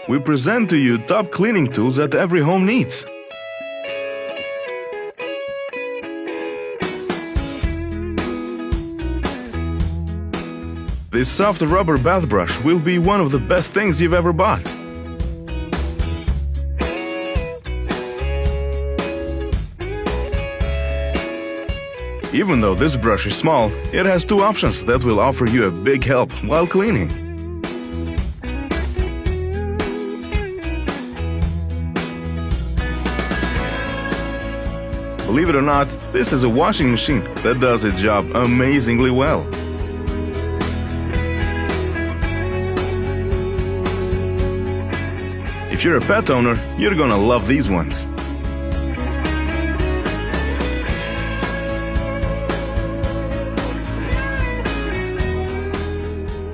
we present to you top cleaning tools that every home needs. This soft rubber bath brush will be one of the best things you've ever bought. Even though this brush is small, it has two options that will offer you a big help while cleaning. Believe it or not, this is a washing machine that does its job amazingly well. If you're a pet owner, you're gonna love these ones.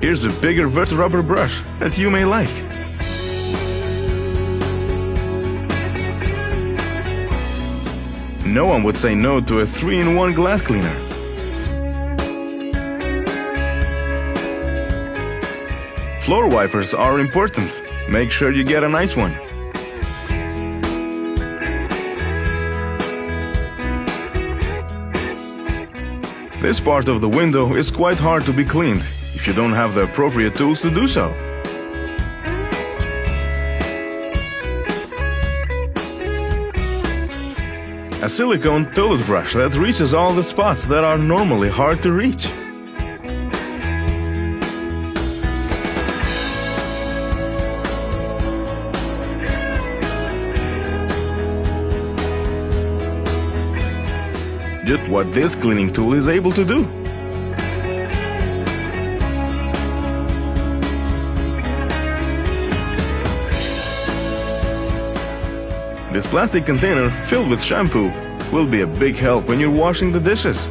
Here's a bigger wet rubber brush that you may like. No one would say no to a 3-in-1 glass cleaner. Floor wipers are important. Make sure you get a nice one. This part of the window is quite hard to be cleaned if you don't have the appropriate tools to do so. A silicone toilet brush that reaches all the spots that are normally hard to reach. Just what this cleaning tool is able to do. This plastic container filled with shampoo will be a big help when you're washing the dishes.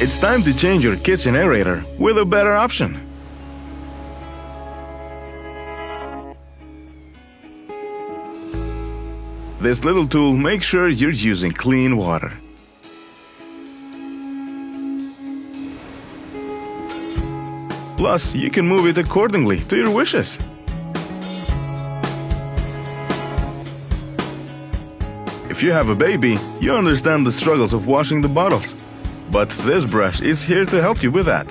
It's time to change your kitchen aerator with a better option. This little tool makes sure you're using clean water. Plus, you can move it accordingly to your wishes. If you have a baby, you understand the struggles of washing the bottles. But this brush is here to help you with that.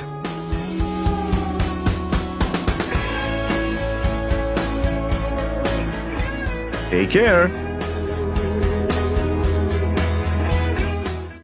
Take care!